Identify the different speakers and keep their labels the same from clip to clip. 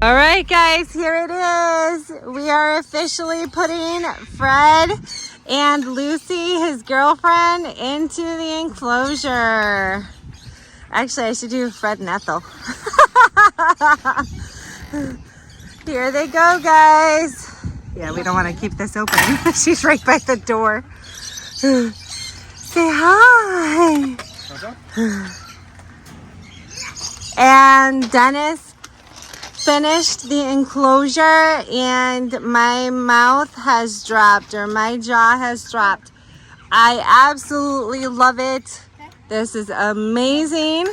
Speaker 1: All right, guys, here it is. We are officially putting Fred and Lucy, his girlfriend, into the enclosure. Actually, I should do Fred and Ethel. Here they go, guys. Yeah, we don't want to keep this open. She's right by the door. Say hi. And Dennis finished the enclosure and my mouth has dropped, or my jaw has dropped. I absolutely love it. This is amazing.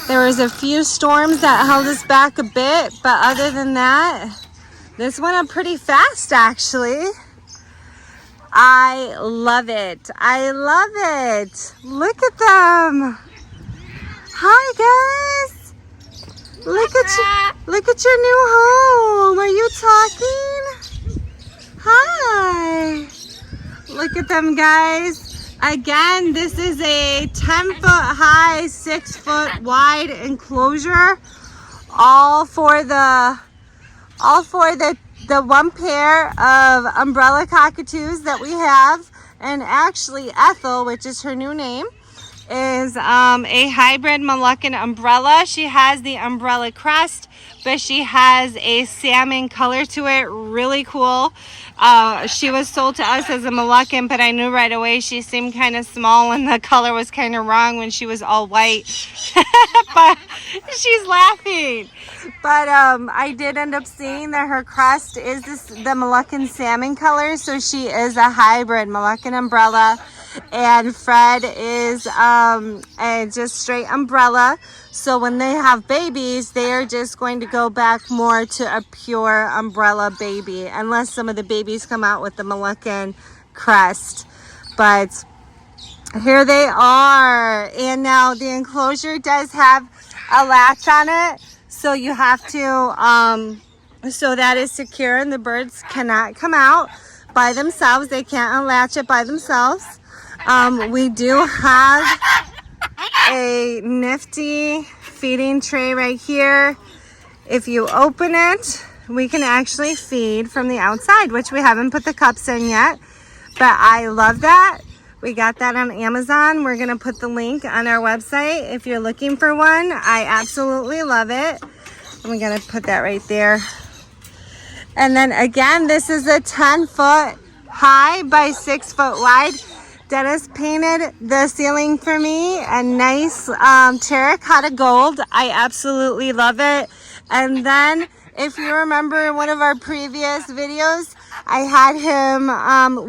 Speaker 1: There was a few storms that held us back a bit, but other than that, this went up pretty fast actually. I love it. I love it. Look at them. Hi guys. Look at your new home. Are you talking? Hi. Look at them, guys. Again, this is a 10-foot high, 6-foot wide enclosure, all for the one pair of umbrella cockatoos that we have. And actually Ethel, which is her new name, is a hybrid Moluccan umbrella. She has the umbrella crest, but she has a salmon color to it. Really cool. She was sold to us as a Moluccan, but I knew right away she seemed kind of small and the color was kind of wrong when she was all white. But she's laughing. But I did end up seeing that her crest is the Moluccan salmon color, so she is a hybrid Moluccan umbrella. And Fred is a just straight umbrella. So when they have babies, they are just going to go back more to a pure umbrella baby, unless some of the babies come out with the Moluccan crest. But here they are. And now the enclosure does have a latch on it, so you have to so that is secure and the birds cannot come out by themselves. They can't unlatch it by themselves. We do have a nifty feeding tray right here. If you open it, we can actually feed from the outside, which we haven't put the cups in yet, but I love that. We got that on Amazon. We're going to put the link on our website if you're looking for one. I absolutely love it. And we're going to put that right there. And then again, this is a 10-foot high by 6-foot wide. Dennis painted the ceiling for me a nice terracotta gold. I absolutely love it. And then if you remember in one of our previous videos, I had him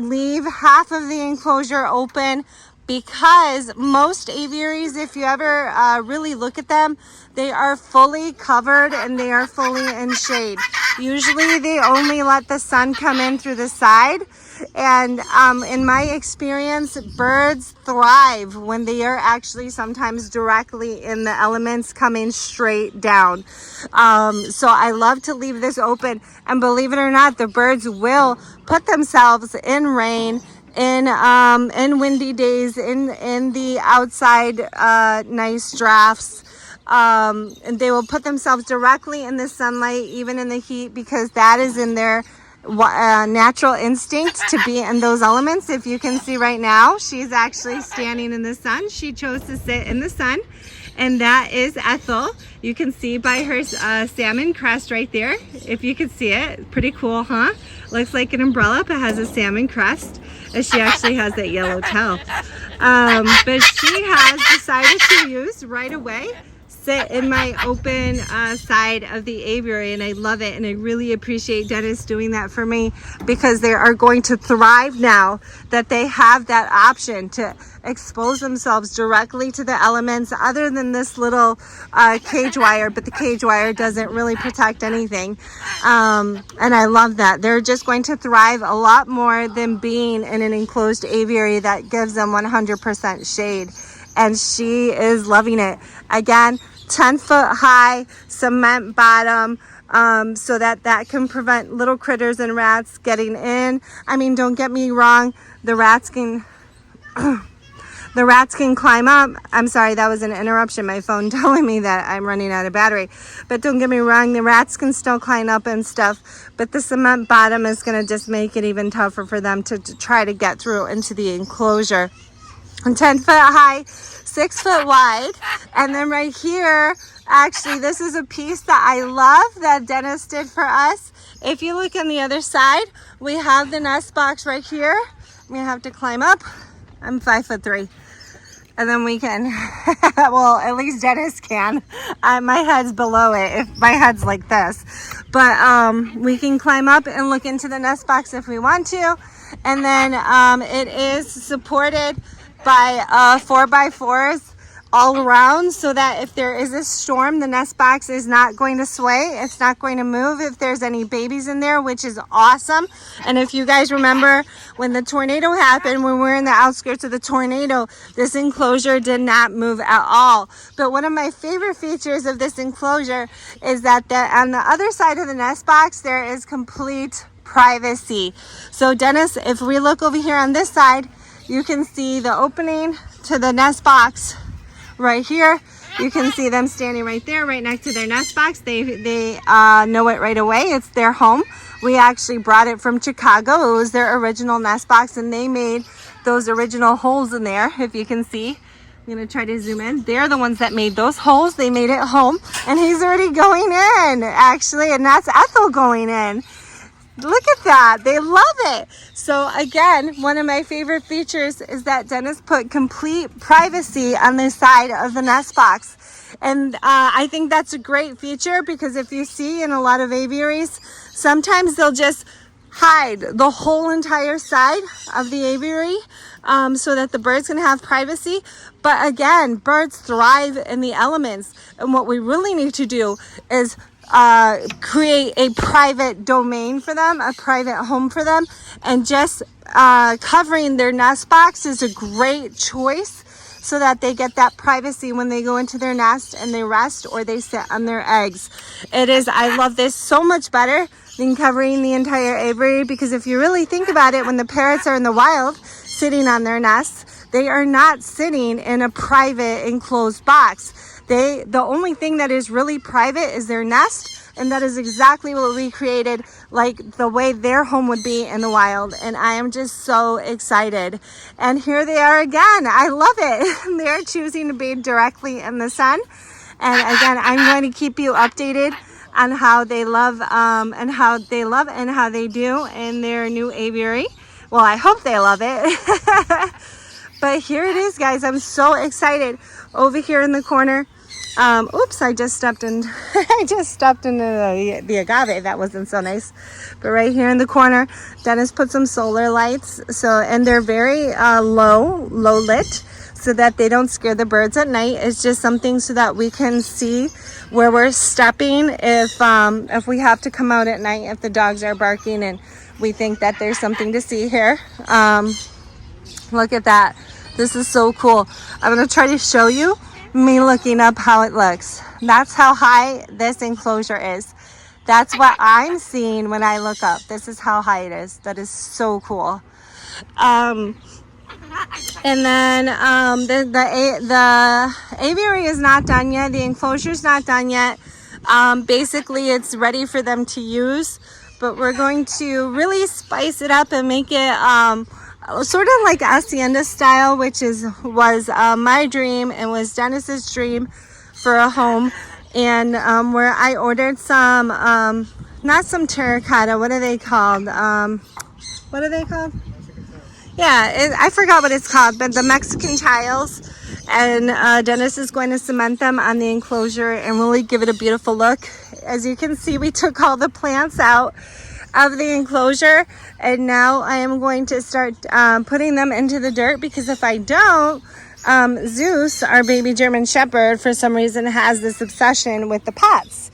Speaker 1: leave half of the enclosure open because most aviaries, if you ever really look at them, they are fully covered and they are fully in shade. Usually they only let the sun come in through the side. And in my experience, birds thrive when they are actually sometimes directly in the elements coming straight down. So I love to leave this open. And believe it or not, the birds will put themselves in rain, in windy days, in the outside nice drafts. And they will put themselves directly in the sunlight, even in the heat, because that is in their natural instinct to be in those elements. If you can see right now, she's actually standing in the sun. She chose to sit in the sun, and that is Ethel. You can see by her salmon crest right there, if you can see it. Pretty cool, huh? Looks like an umbrella, but has a salmon crest, and she actually has that yellow tail. But she has decided to use right away sit in my open side of the aviary, and I love it, and I really appreciate Dennis doing that for me, because they are going to thrive now that they have that option to expose themselves directly to the elements, other than this little cage wire, but the cage wire doesn't really protect anything. And I love that. They're just going to thrive a lot more than being in an enclosed aviary that gives them 100% shade. And she is loving it. Again, 10-foot high cement bottom, so that can prevent little critters and rats getting in. I mean, don't get me wrong, the rats can The rats can climb up. I'm sorry, that was an interruption. My phone telling me that I'm running out of battery. But don't get me wrong, the rats can still climb up and stuff. But the cement bottom is going to just make it even tougher for them to try to get through into the enclosure. And 10 foot high, 6 foot wide. And then right here, actually, this is a piece that I love that Dennis did for us. If you look on the other side, we have the nest box right here. I'm gonna have to climb up. I'm 5'3". And then we can, well, at least Dennis can. My head's below it, if my head's like this. But we can climb up and look into the nest box if we want to. And then it is supported by 4x4s all around, so that if there is a storm, the nest box is not going to sway. It's not going to move if there's any babies in there, which is awesome. And if you guys remember when the tornado happened, when we were in the outskirts of the tornado, this enclosure did not move at all. But one of my favorite features of this enclosure is that on the other side of the nest box, there is complete privacy. So Dennis, if we look over here on this side, you can see the opening to the nest box right here. You can see them standing right there, right next to their nest box. They know it right away. It's their home. We actually brought it from Chicago. It was their original nest box, and they made those original holes in there, if you can see. I'm gonna try to zoom in. They're the ones that made those holes. They made it home, and he's already going in, actually, and that's Ethel going in. Look at that. They love it. So again, one of my favorite features is that Dennis put complete privacy on the side of the nest box. And I think that's a great feature, because if you see in a lot of aviaries, sometimes they'll just hide the whole entire side of the aviary so that the birds can have privacy. But again, birds thrive in the elements. And what we really need to do is create a private domain for them, a private home for them, and just covering their nest box is a great choice, so that they get that privacy when they go into their nest and they rest or they sit on their eggs. I love this so much better than covering the entire aviary, because if you really think about it, when the parrots are in the wild sitting on their nests, they are not sitting in a private enclosed box. The only thing that is really private is their nest, and that is exactly what we created, like the way their home would be in the wild. And I am just so excited. And here they are again. I love it. They're choosing to be directly in the sun. And again, I'm going to keep you updated on how they love and how they do in their new aviary. Well, I hope they love it. But here it is, guys. I'm so excited. Over here in the corner, oops, I just stepped into the agave. That wasn't so nice. But right here in the corner, Dennis put some solar lights. And they're very low lit, so that they don't scare the birds at night. It's just something so that we can see where we're stepping if we have to come out at night, if the dogs are barking and we think that there's something to see here. Look at that. This is so cool. I'm going to try to show you me looking up how it looks. That's how high this enclosure is. That's what I'm seeing when I look up. This is how high it is. That is so cool. And then the aviary is not done yet. The enclosure is not done yet. Basically, it's ready for them to use, but we're going to really spice it up and make it sort of like hacienda style, which was my dream and was Dennis's dream for a home. And where I ordered some, not some terracotta, what are they called? Yeah, I forgot what it's called, but the Mexican tiles. And Dennis is going to cement them on the enclosure and really give it a beautiful look. As you can see, we took all the plants out of the enclosure, and now I am going to start putting them into the dirt, because if I don't, Zeus, our baby German Shepherd, for some reason has this obsession with the pots.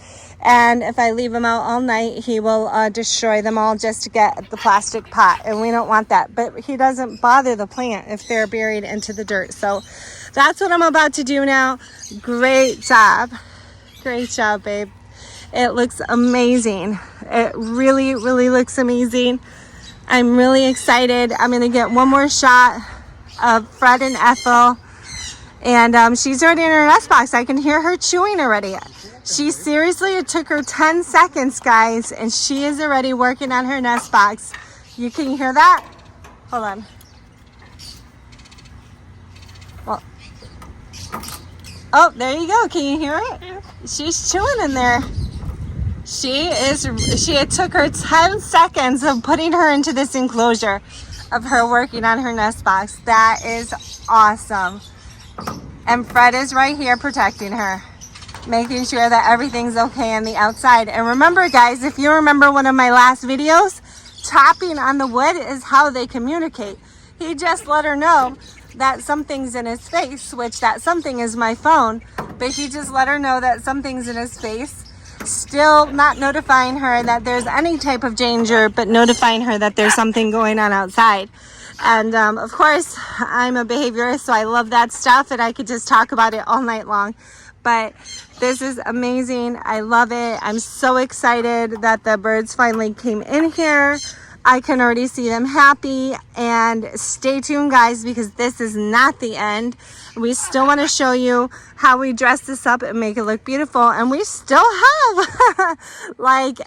Speaker 1: And if I leave him out all night, he will destroy them all just to get the plastic pot. And we don't want that. But he doesn't bother the plant if they're buried into the dirt. So that's what I'm about to do now. Great job. Great job, babe. It looks amazing. It really, really looks amazing. I'm really excited. I'm going to get one more shot of Fred and Ethel. And she's already in her nest box. I can hear her chewing already. She seriously, it took her 10 seconds, guys, and she is already working on her nest box. You can hear that? Hold on. Well, oh, there you go. Can you hear it? She's chewing in there. It took her 10 seconds of putting her into this enclosure of her working on her nest box. That is awesome. And Fred is right here protecting her, making sure that everything's okay on the outside. And remember, guys, if you remember one of my last videos, tapping on the wood is how they communicate. He just let her know that something's in his face, which that something is my phone, but he just let her know that something's in his face, still not notifying her that there's any type of danger, but notifying her that there's something going on outside. And of course, I'm a behaviorist, so I love that stuff, and I could just talk about it all night long. But this is amazing. I love it. I'm so excited that the birds finally came in here. I can already see them happy. And stay tuned, guys, because this is not the end. We still want to show you how we dress this up and make it look beautiful. And we still have like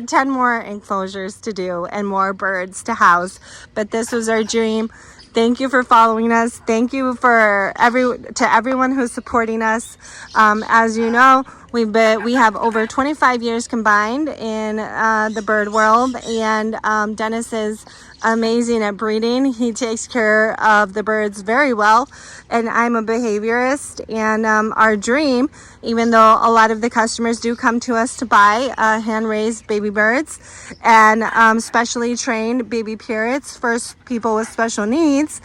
Speaker 1: 10 more enclosures to do and more birds to house. But this was our dream. Thank you for following us. Thank you for everyone who's supporting us. As you know, we have over 25 years combined in the bird world, and Dennis is amazing at breeding. He takes care of the birds very well, and I'm a behaviorist. And our dream, even though a lot of the customers do come to us to buy hand-raised baby birds and specially trained baby parrots for people with special needs,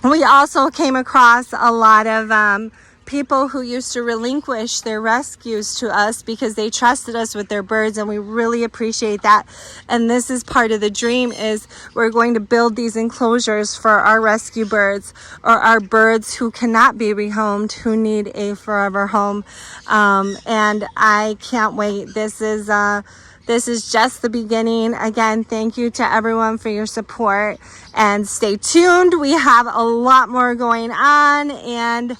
Speaker 1: we also came across a lot of people who used to relinquish their rescues to us because they trusted us with their birds, and we really appreciate that. And this is part of the dream, is we're going to build these enclosures for our rescue birds, or our birds who cannot be rehomed, who need a forever home. And I can't wait. This is just the beginning. Again, thank you to everyone for your support, and stay tuned. We have a lot more going on, and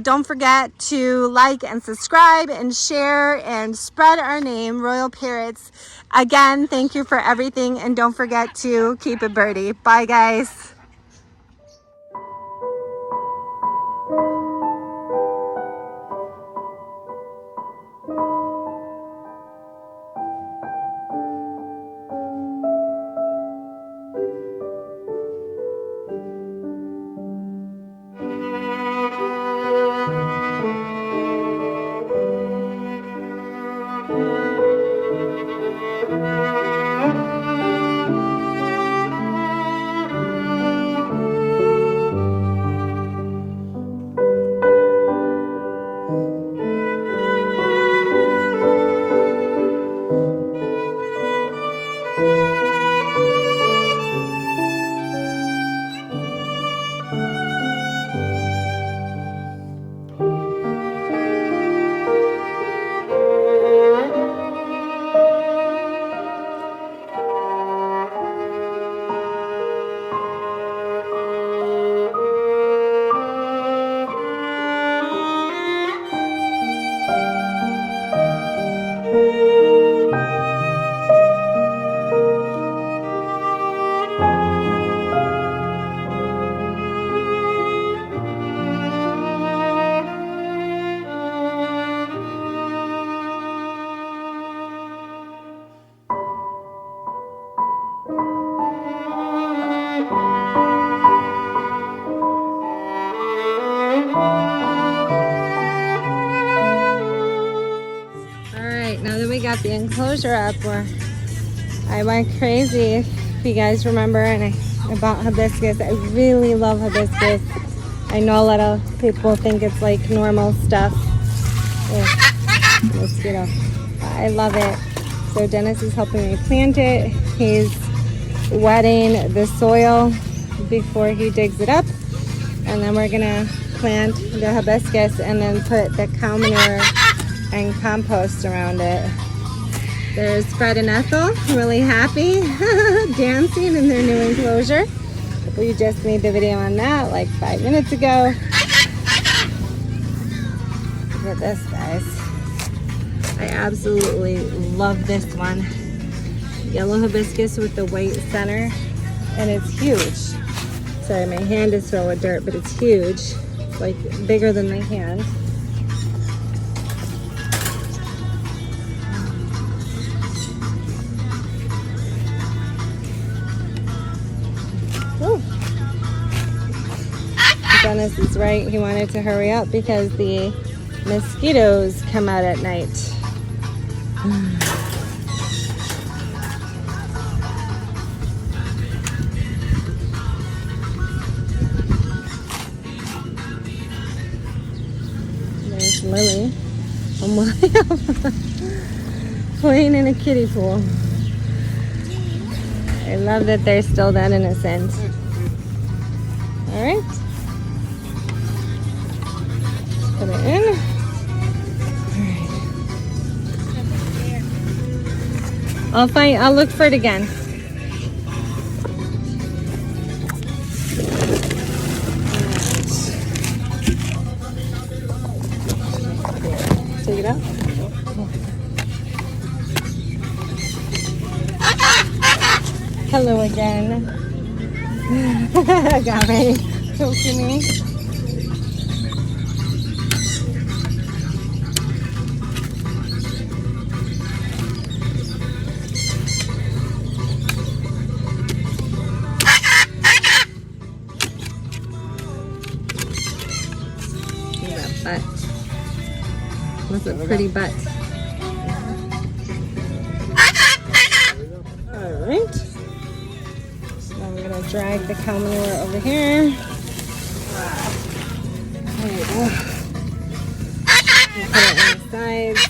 Speaker 1: don't forget to like and subscribe and share and spread our name, Royal Parrots. Again, thank you for everything, and don't forget to keep it birdie. Bye, guys. Got the enclosure up where I went crazy, if you guys remember, and I bought hibiscus. I really love hibiscus. I know a lot of people think it's like normal stuff. Mosquito. I love it. So Dennis is helping me plant it. He's wetting the soil before he digs it up, and then we're gonna plant the hibiscus and then put the cow manure and compost around it. There's Fred and Ethel, really happy, dancing in their new enclosure. We just made the video on that like 5 minutes ago. Look at this, guys. I absolutely love this one. Yellow hibiscus with the white center, and it's huge. Sorry, my hand is filled with dirt, but it's huge, like bigger than my hand. Ooh. Dennis is right. He wanted to hurry up because the mosquitoes come out at night. There's Lily. I'm playing in a kiddie pool. I love that they're still that innocent. All right. Put it in. All right. I'll look for it again. Take it out. Hello again. Got me. Poking me. Butt. That's a pretty butt. Alright. Now we're going to drag the cow manure over here. There we go. Put it on the sides.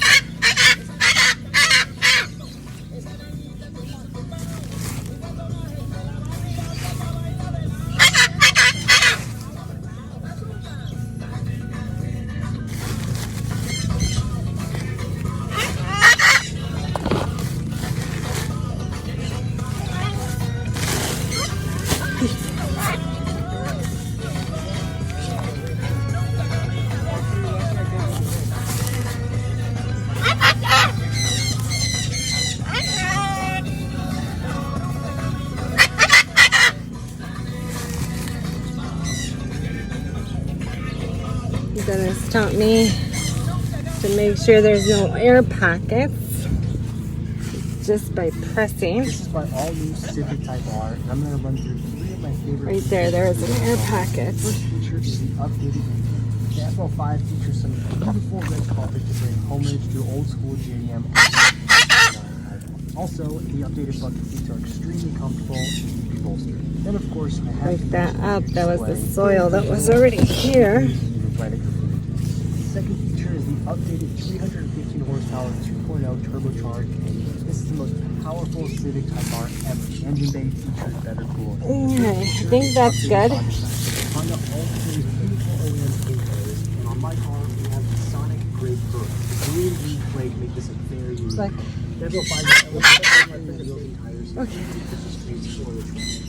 Speaker 1: Dennis taught me to make sure there's no air pockets just by pressing.
Speaker 2: This is my all-new Civic Type R, and I'm going to run through 3 of my favorite.
Speaker 1: Right there is an air pocket.
Speaker 2: The first feature is the updated engine. The FL5 features some beautiful red carpet to bring homage to old school JDM. Also, the updated bucket seats are extremely comfortable and deeply bolstered. Then, of course, I have
Speaker 1: Break that up. That was the soil that was already here.
Speaker 2: The second feature is the updated 315 horsepower 2.0 turbocharged engine. This is the most powerful Civic Type R ever. The engine bay features better cooling.
Speaker 1: Okay, I think that's good.
Speaker 2: Find out all three beautiful OEM paint colors, and on my car we have the Sonic Gray Pearl. The green and green flake make this a very unique.
Speaker 1: Like,
Speaker 2: Devil 5 wheels and tires. Okay.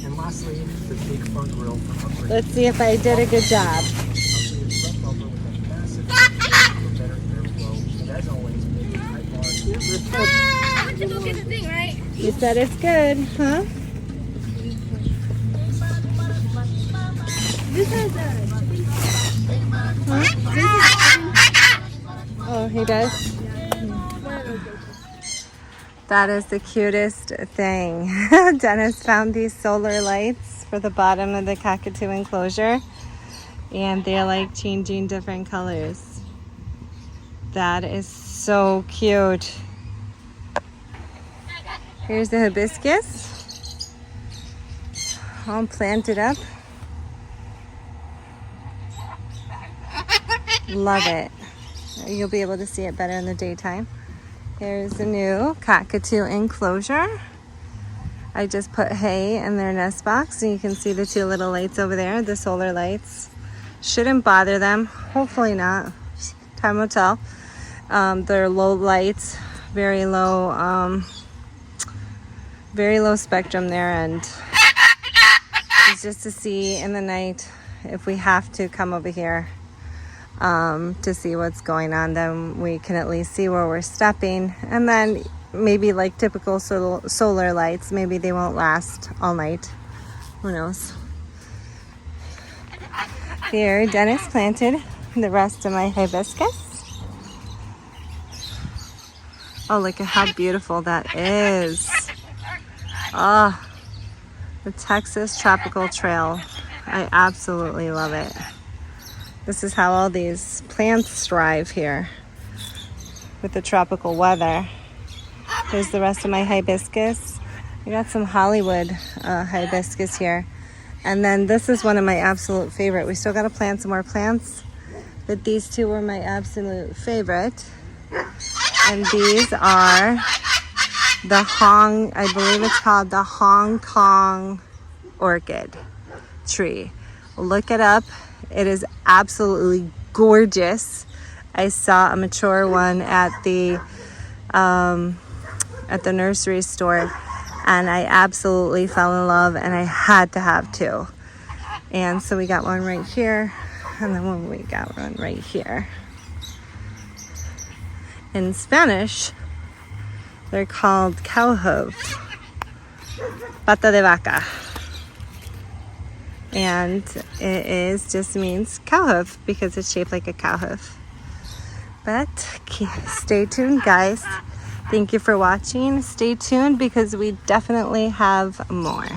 Speaker 2: And lastly, the big front grille for upgrade.
Speaker 1: Let's see if I did a good job. You said it's good, huh? Oh, he does? That is the cutest thing. Dennis found these solar lights for the bottom of the Cockatoo Enclosure, and they're like changing different colors. That is so cute. Here's the hibiscus, all planted up. Love it. You'll be able to see it better in the daytime. Here's the new Cockatoo Enclosure. I just put hay in their nest box, and you can see the 2 little lights over there, the solar lights. Shouldn't bother them, hopefully not. Time will tell. They're low lights, very low spectrum there, and is just to see in the night if we have to come over here to see what's going on. Then we can at least see where we're stepping. And then maybe like typical solar lights, maybe they won't last all night. Who knows? Here, Dennis planted the rest of my hibiscus. Oh, look at how beautiful that is. Oh, the Texas Tropical Trail. I absolutely love it. This is how all these plants thrive here with the tropical weather. Here's the rest of my hibiscus. I got some Hollywood hibiscus here. And then this is one of my absolute favorite. We still got to plant some more plants, but these two were my absolute favorite. And these are I believe it's called the Hong Kong orchid tree. Look it up. It is absolutely gorgeous. I saw a mature one at the nursery store, and I absolutely fell in love, and I had to have two. And so we got one right here, and then we got one right here. In Spanish, they're called cow hoof, pata de vaca. And it just means cow hoof because it's shaped like a cow hoof. But stay tuned, guys. Thank you for watching. Stay tuned because we definitely have more.